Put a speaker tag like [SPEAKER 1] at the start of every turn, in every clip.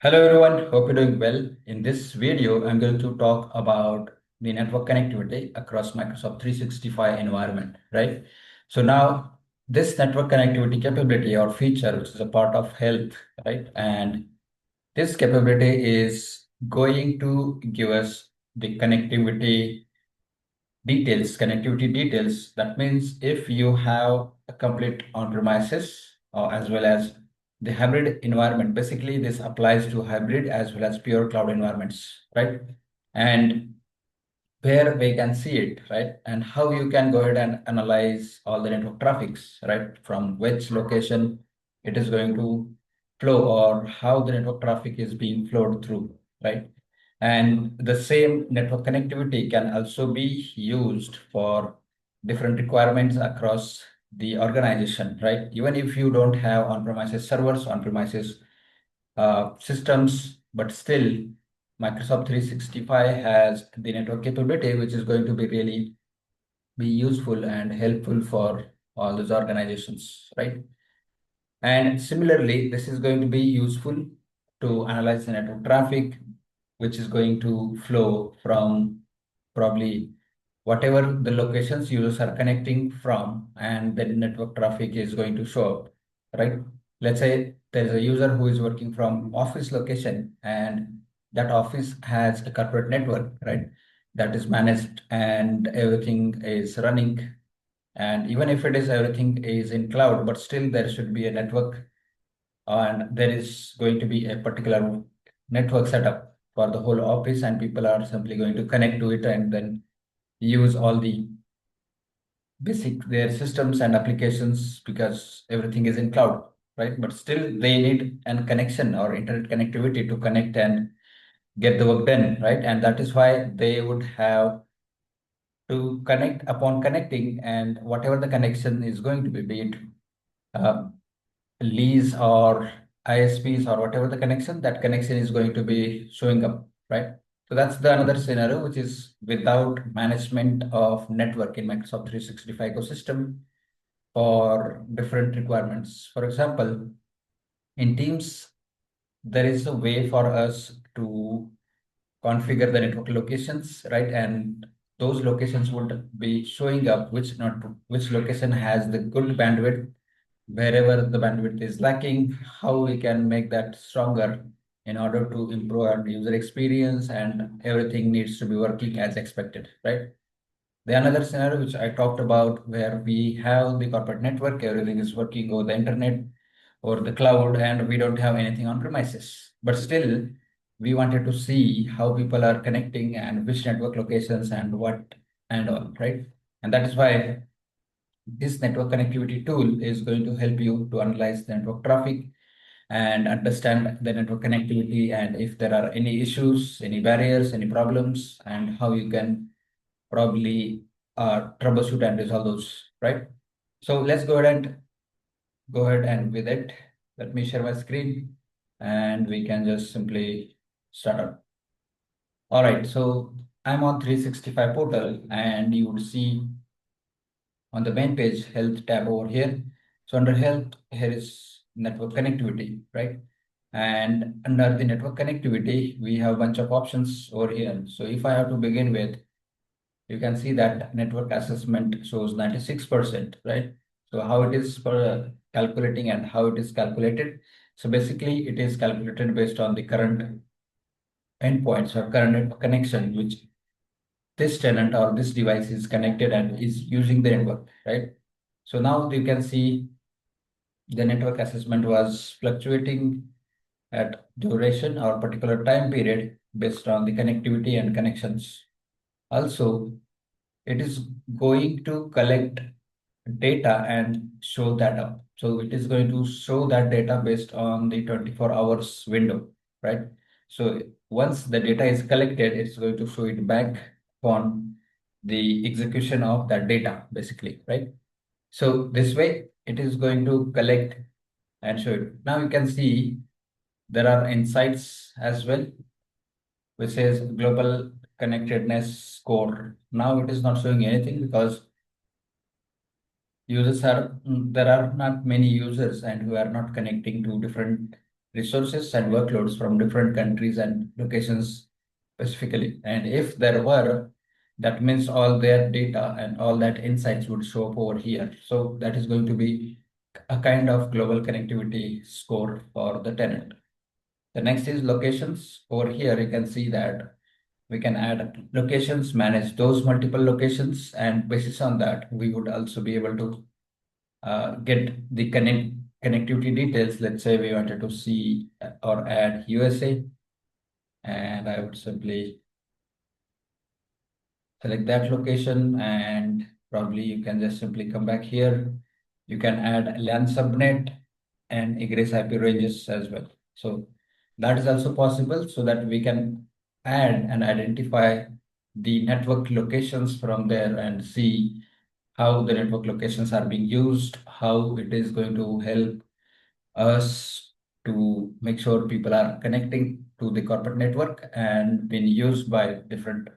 [SPEAKER 1] Hello everyone, hope you're doing well. In this video, I'm going to talk about the network connectivity across Microsoft 365 environment, right? So now this network connectivity capability or feature, which is a part of health, right? And this capability is going to give us the connectivity details. That means if you have a complete on-premises as well as the hybrid environment, basically this applies to hybrid as well as pure cloud environments, right? And where we can see it, right? And how you can go ahead and analyze all the network traffics, right? From which location it is going to flow or how the network traffic is being flowed through, right? And the same network connectivity can also be used for different requirements across the organization, right? Even if you don't have on-premises servers, on-premises systems, but still Microsoft 365 has the network capability, which is going to be really be useful and helpful for all those organizations, right? And similarly, this is going to be useful to analyze the network traffic, which is going to flow from probably whatever the locations users are connecting from, and the network traffic is going to show up, right? Let's say there's a user who is working from office location, and that office has a corporate network, right? That is managed and everything is running. And even if it is everything is in cloud, but still there should be a network and there is going to be a particular network setup for the whole office, and people are simply going to connect to it and then use all the basic their systems and applications because everything is in cloud, right? But still they need an connection or internet connectivity to connect and get the work done, right? And that is why they would have to connect upon connecting, and whatever the connection is going to be it uh, lease or ISPs or whatever the connection, that connection is going to be showing up, right? So that's the another scenario, which is without management of network in Microsoft 365 ecosystem for different requirements. For example, in Teams, there is a way for us to configure the network locations, right? And those locations would be showing up which location has the good bandwidth. Wherever the bandwidth is lacking, how we can make that stronger in order to improve our user experience, and everything needs to be working as expected, right? The another scenario which I talked about where we have the corporate network, everything is working over the internet or the cloud, and we don't have anything on premises. But still, we wanted to see how people are connecting and which network locations and what and all, right? And that is why this network connectivity tool is going to help you to analyze the network traffic and understand the network connectivity, and if there are any issues, any barriers, any problems, and how you can probably troubleshoot and resolve those, right? So let's go ahead and with it, let me share my screen and we can just simply start up. All right, so I'm on 365 portal, and you would see on the main page health tab over here. So under health, here is network connectivity, right? And under the network connectivity, we have a bunch of options over here. So if I have to begin with, you can see that network assessment shows 96%, right? So how it is for calculating and how it is calculated. So basically it is calculated based on the current endpoints or current network connection, which this tenant or this device is connected and is using the network, right? So now you can see the network assessment was fluctuating at duration or particular time period based on the connectivity and connections. Also, it is going to collect data and show that up. So it is going to show that data based on the 24 hours window, right? So once the data is collected, it's going to show it back on the execution of that data, basically, right? So this way, it is going to collect and show it. Now you can see there are insights as well, which says global connectedness score. Now it is not showing anything because there are not many users and who are not connecting to different resources and workloads from different countries and locations specifically. And if there were, that means all their data and all that insights would show up over here. So that is going to be a kind of global connectivity score for the tenant. The next is locations. Over here, you can see that we can add locations, manage those multiple locations, and basis on that, we would also be able to get the connectivity details. Let's say we wanted to see or add USA, and I would simply select that location, and probably you can just simply come back here. You can add LAN subnet and egress IP ranges as well. So that is also possible so that we can add and identify the network locations from there and see how the network locations are being used, how it is going to help us to make sure people are connecting to the corporate network and being used by different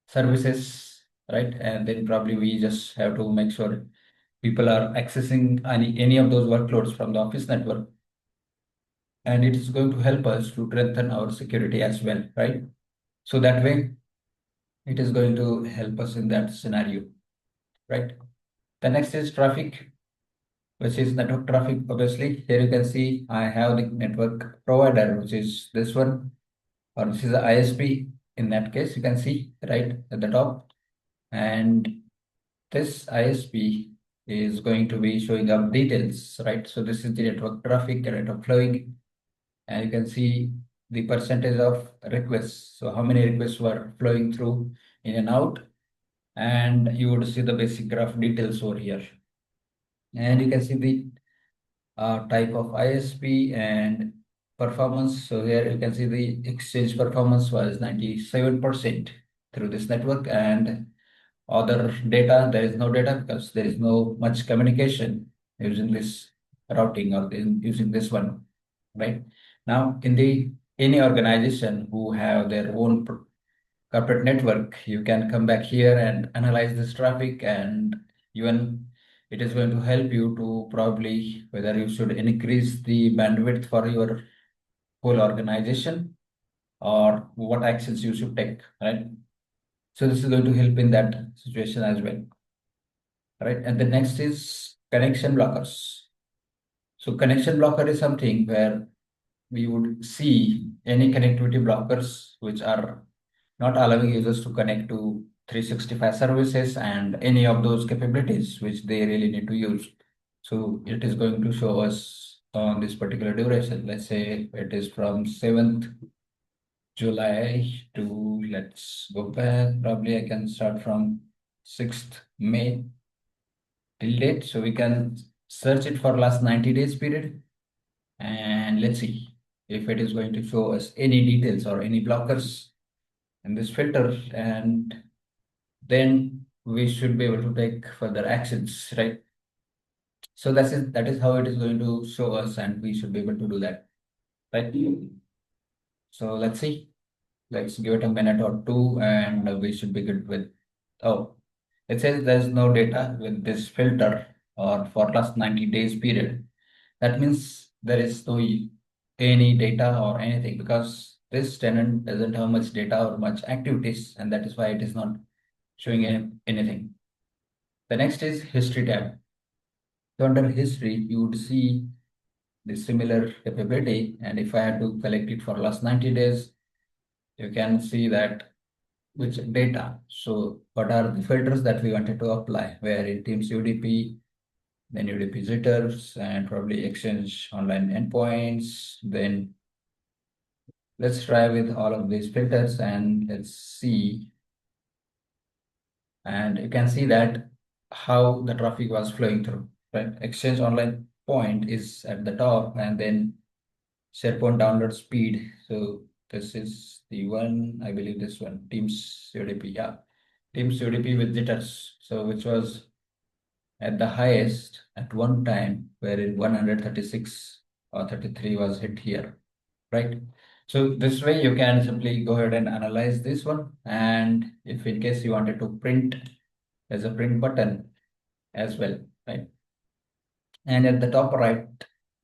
[SPEAKER 1] services, right? And then probably we just have to make sure people are accessing any of those workloads from the office network. And it is going to help us to strengthen our security as well, right? So that way, it is going to help us in that scenario, right? The next is traffic, which is network traffic. Obviously, here you can see I have the network provider, which is this one, or this is the ISP. In that case, you can see right at the top. And this ISP is going to be showing up details, right? So this is the network traffic, rate of flowing, and you can see the percentage of requests. So how many requests were flowing through in and out, and you would see the basic graph details over here. And you can see the type of ISP and performance. So here you can see the exchange performance was 97% through this network, and other data, there is no data because there is no much communication using this routing or using this one, right? Now, in the any organization who have their own corporate network, you can come back here and analyze this traffic, and even it is going to help you to probably whether you should increase the bandwidth for your whole organization or what actions you should take, right? So this is going to help in that situation as well, right? And the next is connection blockers. So connection blocker is something where we would see any connectivity blockers which are not allowing users to connect to 365 services and any of those capabilities which they really need to use. So it is going to show us on this particular duration. Let's say it is from 7th July to, let's go back, probably I can start from 6th May till date. So we can search it for last 90 days period, and let's see if it is going to show us any details or any blockers in this filter, and then we should be able to take further actions, right? So that is how it is going to show us, and we should be able to do that, right? So let's see. Let's give it a minute or two, and we should be good with. Oh, it says there's no data with this filter or for last 90 days period. That means there is no any data or anything because this tenant doesn't have much data or much activities, and that is why it is not showing anything. The next is history tab. So under history, you would see the similar capability, and if I had to collect it for last 90 days, you can see that which data. So what are the filters that we wanted to apply? Where in Teams UDP, then UDP jitters, and probably Exchange online endpoints. Then let's try with all of these filters and let's see. And you can see that how the traffic was flowing through, right? Exchange online point is at the top, and then SharePoint download speed. So this is the one, I believe this one, Teams UDP. Yeah, Teams UDP with jitters. So which was at the highest at one time, wherein 136 or 33 was hit here, right? So this way you can simply go ahead and analyze this one. And if in case you wanted to print, there's a print button as well, right? And at the top right,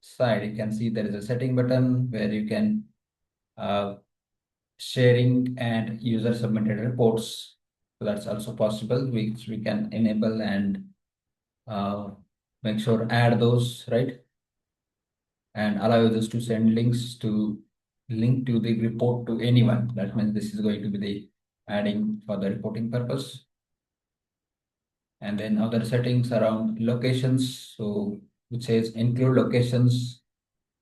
[SPEAKER 1] side, you can see there is a setting button where you can uh, sharing and user submitted reports. So that's also possible, which we can enable and uh, make sure add those, right? And allow users to send links to link to the report to anyone. That means this is going to be the adding for the reporting purpose. And then other settings around locations. So which says include locations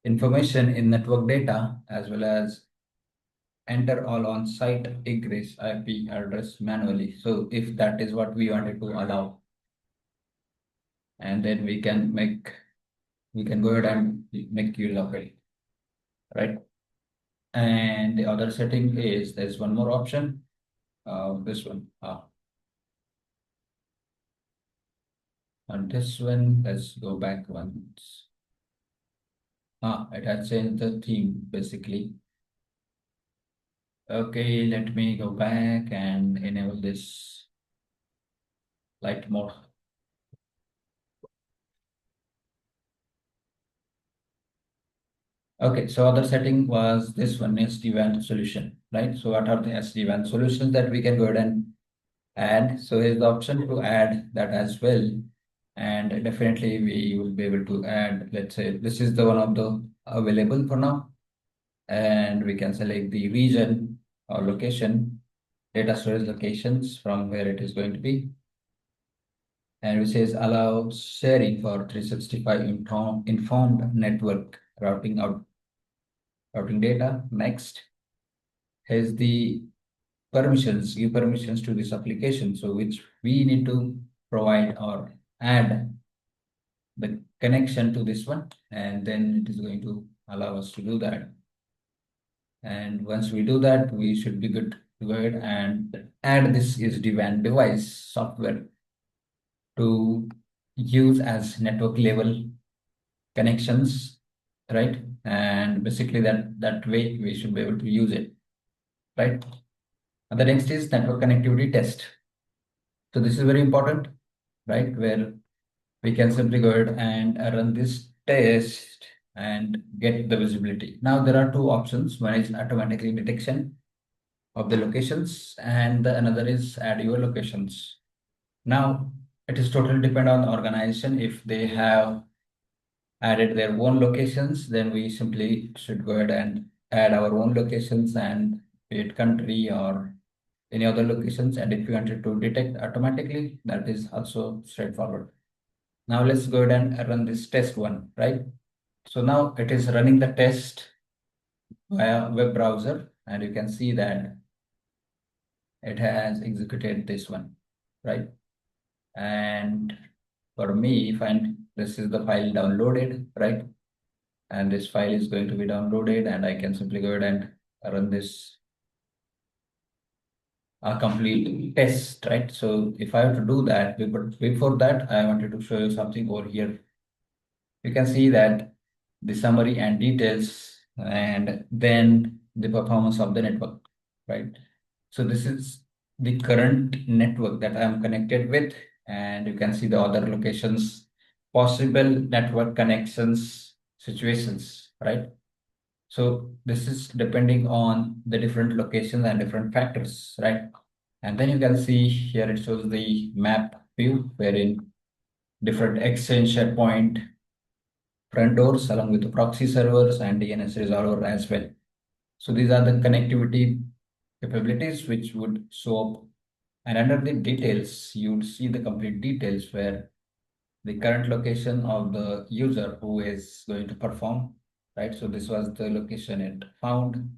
[SPEAKER 1] information in network data as well as enter all on-site egress IP address manually. So if that is what we wanted to allow, and then we can go ahead and make use of it, right? And the other setting is there's one more option. This one. On this one, let's go back once. It has changed the theme basically. Okay, let me go back and enable this light mode. Okay, so other setting was this one SD-WAN solution, right? So what are the SD-WAN solutions that we can go ahead and add? So here's the option to add that as well. And definitely we will be able to add, let's say this is the one of the available for now. And we can select the region or location, data storage locations from where it is going to be. And which says allow sharing for 365 informed network routing data. Next, here's the permissions, give permissions to this application. So which we need to provide or add the connection to this one. And then it is going to allow us to do that. And once we do that, we should be good to go ahead and add this SD-WAN device software to use as network level connections, right? And basically that way we should be able to use it, right? And the next is network connectivity test. So this is very important, right? Where we can simply go ahead and run this test and get the visibility. Now there are two options. One is automatically detection of the locations and the another is add your locations. Now it is totally depend on the organization. If they have added their own locations, then we simply should go ahead and add our own locations and be it country or any other locations. And if you wanted to detect automatically, that is also straightforward. Now let's go ahead and run this test one, right? So now it is running the test via web browser, and you can see that it has executed this one, right? And for me, find this is the file downloaded, right? And this file is going to be downloaded, and I can simply go ahead and run this complete test, right? So if I have to do that, before that, I wanted to show you something over here. You can see that the summary and details, and then the performance of the network, right? So this is the current network that I'm connected with, and you can see the other locations, possible network connections, situations, right? So this is depending on the different locations and different factors, right? And then you can see here it shows the map view wherein different Exchange, SharePoint, front doors along with the proxy servers and DNS resolver as well. So these are the connectivity capabilities which would show up. And under the details, you would see the complete details where the current location of the user who is going to perform, right? So this was the location it found.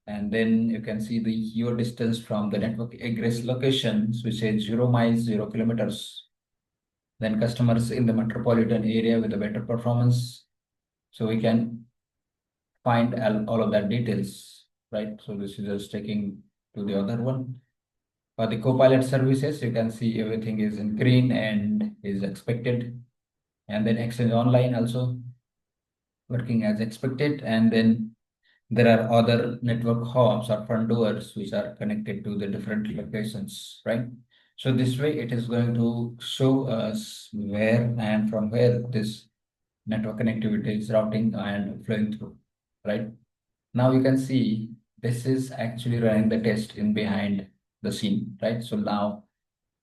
[SPEAKER 1] And then you can see the your distance from the network egress locations, which is 0 miles, 0 kilometers. Then customers in the metropolitan area with a better performance. So we can find all of that details, right? So this is just taking to the other one. For the Copilot services, you can see everything is in green and is expected. And then Exchange Online also working as expected. And then there are other network hubs or front doors which are connected to the different locations, right? So this way it is going to show us where and from where this network connectivity is routing and flowing through, right? Now you can see this is actually running the test in behind the scene, right? So now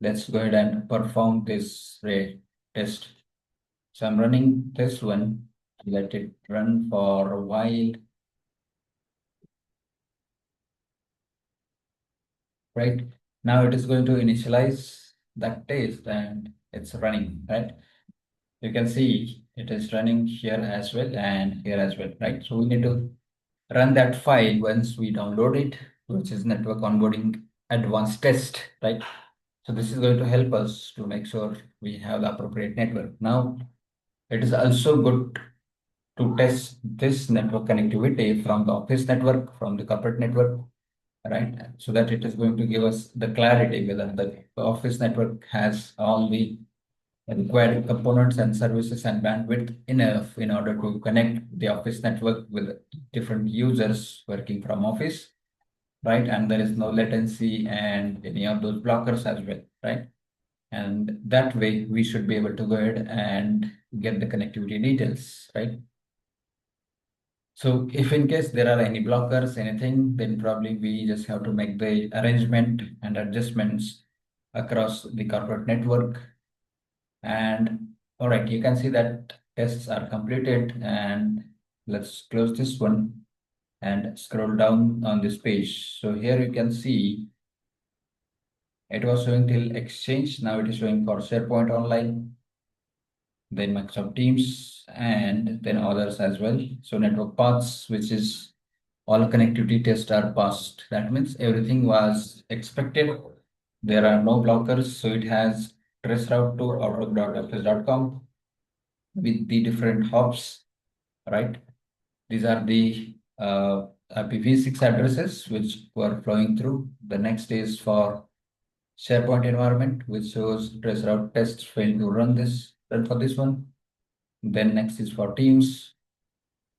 [SPEAKER 1] let's go ahead and perform this test. So I'm running this one, let it run for a while, right? Now it is going to initialize that test and it's running, right? You can see it is running here as well and here as well, right? So we need to run that file once we download it, which is network onboarding advanced test, right? So this is going to help us to make sure we have the appropriate network. Now, it is also good to test this network connectivity from the office network, from the corporate network, right? So that it is going to give us the clarity whether the office network has all the required components and services and bandwidth enough in order to connect the office network with different users working from office, right? And there is no latency and any of those blockers as well, right? And that way we should be able to go ahead and get the connectivity details, right? So if in case there are any blockers, anything, then probably we just have to make the arrangement and adjustments across the corporate network. And all right, you can see that tests are completed, and let's close this one and scroll down on this page. So here you can see it was showing till Exchange. Now it is showing for SharePoint Online, then Microsoft Teams, and then others as well. So network paths, which is all connectivity tests are passed. That means everything was expected. There are no blockers. So it has traceroute to outlook.office.com with the different hops, right? These are the IPv6 addresses which were flowing through. The next is for SharePoint environment, which shows traceroute tests failed to run for this one. Then next is for Teams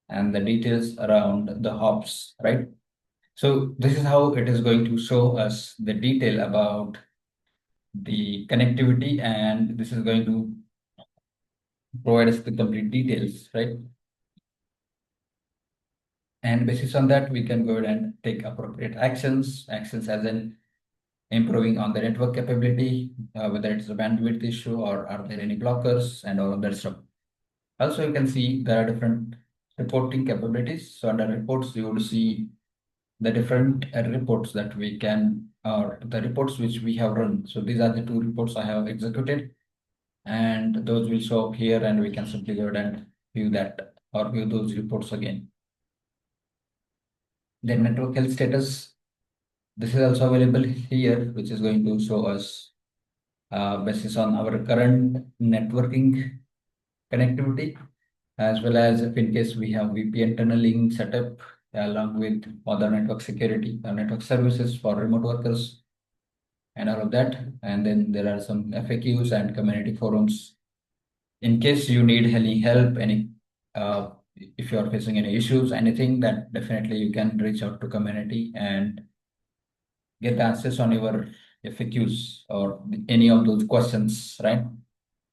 [SPEAKER 1] and the details around the hops, right? So this is how it is going to show us the detail about the connectivity, and this is going to provide us the complete details, right? And basis on that, we can go ahead and take appropriate actions as in improving on the network capability, whether it's a bandwidth issue or are there any blockers and all of that stuff. Also, you can see there are different reporting capabilities. So under reports, you would see the different reports that we can, or the reports which we have run. So these are the two reports I have executed, and those will show up here, and we can simply go ahead and view that or view those reports again. Then network health status. This is also available here, which is going to show us basis on our current networking connectivity, as well as if in case we have VPN tunneling setup along with other network security or network services for remote workers and all of that. And then there are some FAQs and community forums. In case you need any help, if you are facing any issues, anything, that definitely you can reach out to community and get answers on your FAQs or any of those questions, right?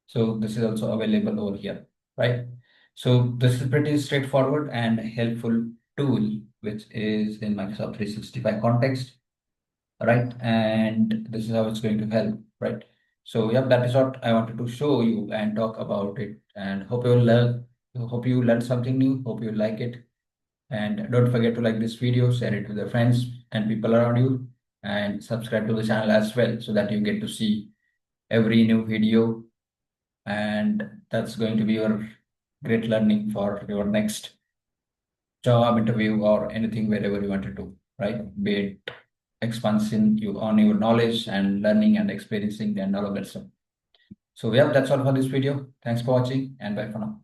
[SPEAKER 1] So this is also available over here, right? So this is pretty straightforward and helpful tool, which is in Microsoft 365 context, right? And this is how it's going to help, right? So yeah, that is what I wanted to show you and talk about it. And hope you learned something new. Hope you like it. And don't forget to like this video, share it with your friends and people around you, and subscribe to the channel as well so that you get to see every new video. And that's going to be your great learning for your next job interview or anything wherever you want to do, right? Be it expansion you on your knowledge and learning and experiencing and all of that stuff. So yeah, that's all for this video. Thanks for watching and bye for now.